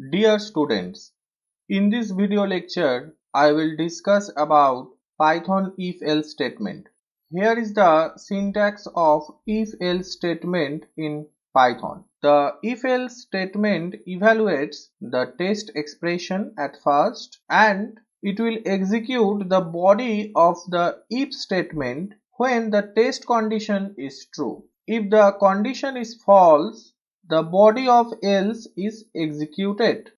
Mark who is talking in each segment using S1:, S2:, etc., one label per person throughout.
S1: Dear students, in this video lecture, I will discuss about Python if-else statement. Here is the syntax of if-else statement in Python. The if-else statement evaluates the test expression at first and it will execute the body of the if statement when the test condition is true. If the condition is false, the body of else is executed.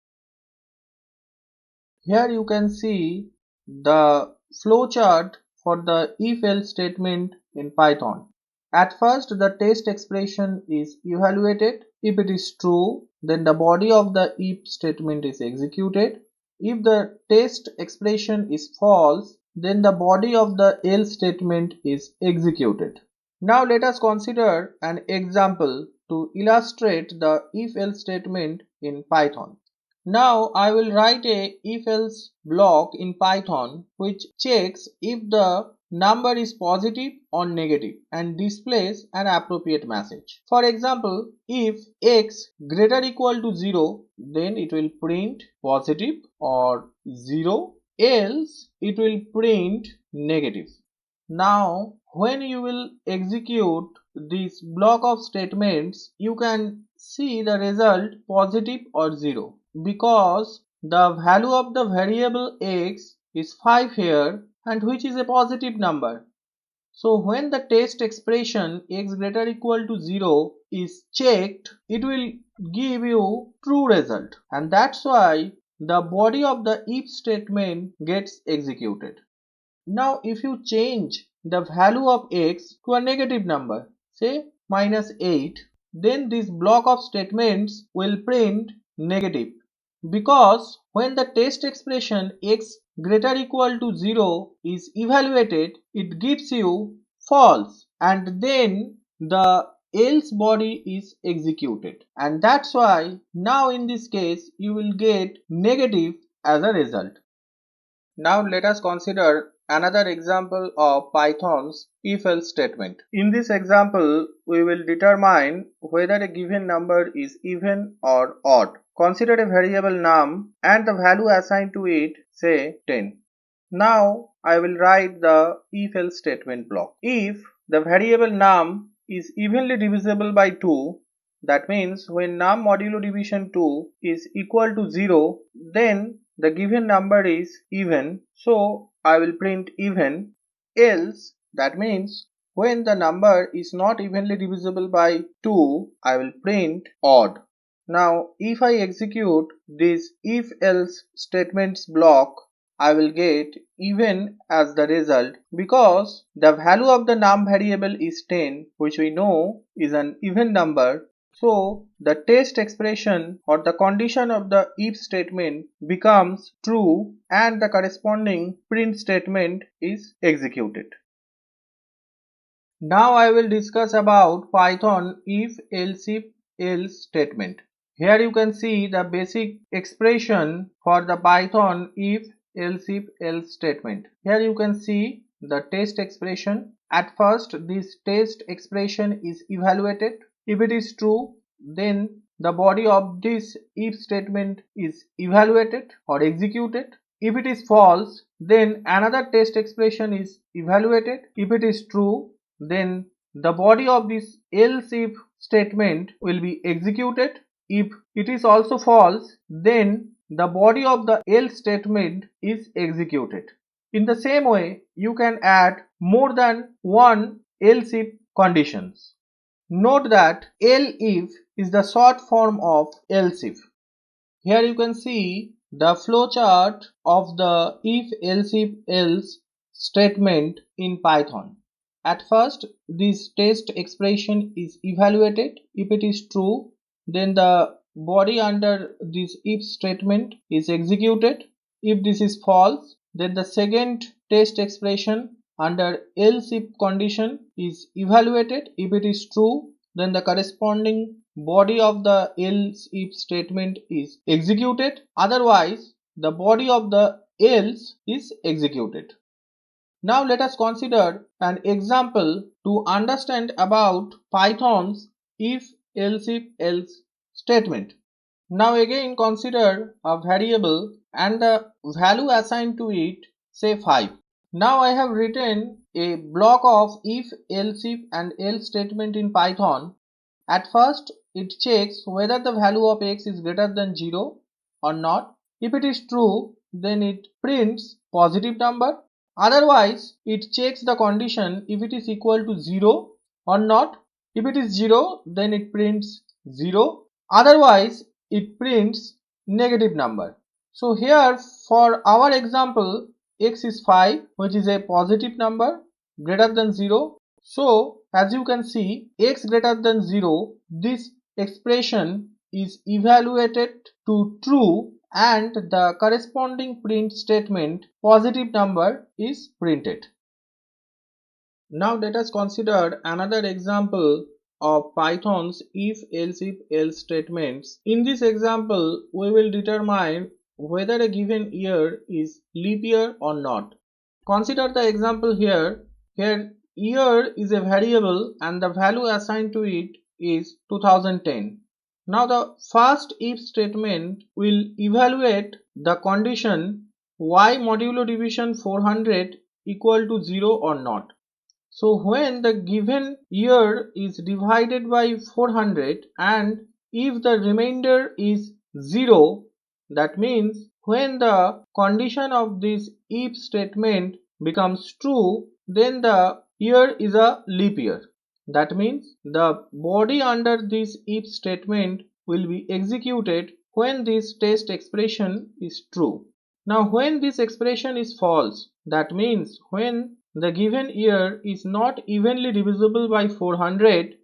S1: Here you can see the flowchart for the if-else statement in Python. At first, the test expression is evaluated. If it is true, then the body of the if statement is executed. If the test expression is false, then the body of the else statement is executed. Now let us consider an example to illustrate the if-else statement in Python. Now I will write a if-else block in Python which checks if the number is positive or negative and displays an appropriate message. For example, if x greater equal to 0, then it will print positive or 0, else it will print negative. Now when you will execute this block of statements, you can see the result positive or 0 because the value of the variable x is 5 here and which is a positive number. So when the test expression x greater equal to 0 is checked, it will give you true result, and that's why the body of the if statement gets executed. Now if you change the value of x to a negative number, say -8, then this block of statements will print negative because when the test expression x greater equal to 0 is evaluated, it gives you false and then the else body is executed, and that's why now in this case you will get negative as a result. Now let us consider another example of Python's if-else statement. In this example, we will determine whether a given number is even or odd. Consider a variable num and the value assigned to it, say 10. Now I will write the if-else statement block. If the variable num is evenly divisible by 2, that means when num modulo division 2 is equal to 0, then the given number is even, so I will print even. Else, that means when the number is not evenly divisible by 2, I will print odd. Now if I execute this if-else statements block, I will get even as the result because the value of the num variable is 10, which we know is an even number. So the test expression or the condition of the if statement becomes true and the corresponding print statement is executed. Now I will discuss about Python if-elif-else statement. Here you can see the basic expression for the Python if-elif-else statement. Here you can see the test expression. At first, this test expression is evaluated. If it is true, then the body of this if statement is evaluated or executed. If it is false, then another test expression is evaluated. If it is true, then the body of this else if statement will be executed. If it is also false, then the body of the else statement is executed. In the same way, you can add more than one else if conditions. Note that elif is the short form of else if. Here you can see the flowchart of the if-elif-else statement in Python. At first, this test expression is evaluated. If it is true, then the body under this if statement is executed. If this is false, then the second test expression under else if condition is evaluated. If it is true, then the corresponding body of the else if statement is executed. Otherwise, the body of the else is executed. Now let us consider an example to understand about Python's if-elif-else statement. Now again consider a variable and the value assigned to it, say 5. Now I have written a block of if, else if and else statement in Python. At first it checks whether the value of x is greater than 0 or not. If it is true, then it prints positive number. Otherwise it checks the condition if it is equal to 0 or not. If it is 0, then it prints 0. Otherwise it prints negative number. So here for our example, x is 5, which is a positive number greater than 0. So as you can see, x greater than 0, this expression is evaluated to true and the corresponding print statement positive number is printed. Now let us consider another example of Python's if-elif-else statements. In this example, we will determine whether a given year is leap year or not. Consider the example here. Here year is a variable and the value assigned to it is 2010. Now the first if statement will evaluate the condition y modulo division 400 equal to 0 or not. So when the given year is divided by 400 and if the remainder is 0, that means when the condition of this if statement becomes true, then the year is a leap year. That means the body under this if statement will be executed when this test expression is true. Now when this expression is false, that means when the given year is not evenly divisible by 400,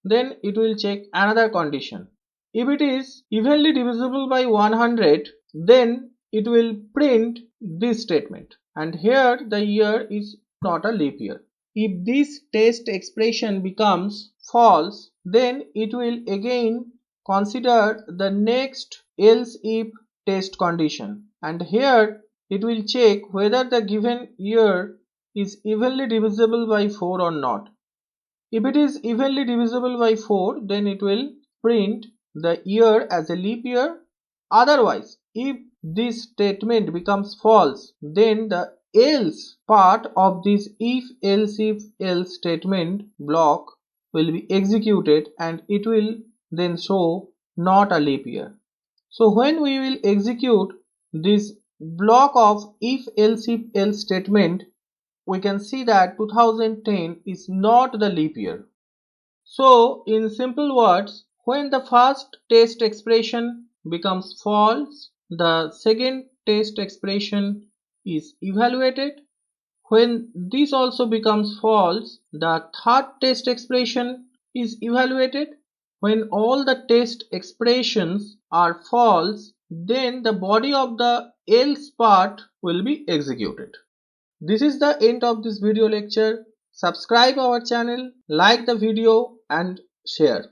S1: then it will check another condition. If it is evenly divisible by 100, then it will print this statement, and here the year is not a leap year. If this test expression becomes false, then it will again consider the next else if test condition, and here it will check whether the given year is evenly divisible by 4 or not. If it is evenly divisible by 4, then it will print the year as a leap year. Otherwise, if this statement becomes false, then the else part of this if-elif-else statement block will be executed and it will then show not a leap year. So when we will execute this block of if-elif-else statement, we can see that 2010 is not the leap year. So in simple words, when the first test expression becomes false, the second test expression is evaluated. When this also becomes false, the third test expression is evaluated. When all the test expressions are false, then the body of the else part will be executed. This is the end of this video lecture. Subscribe our channel, like the video and share.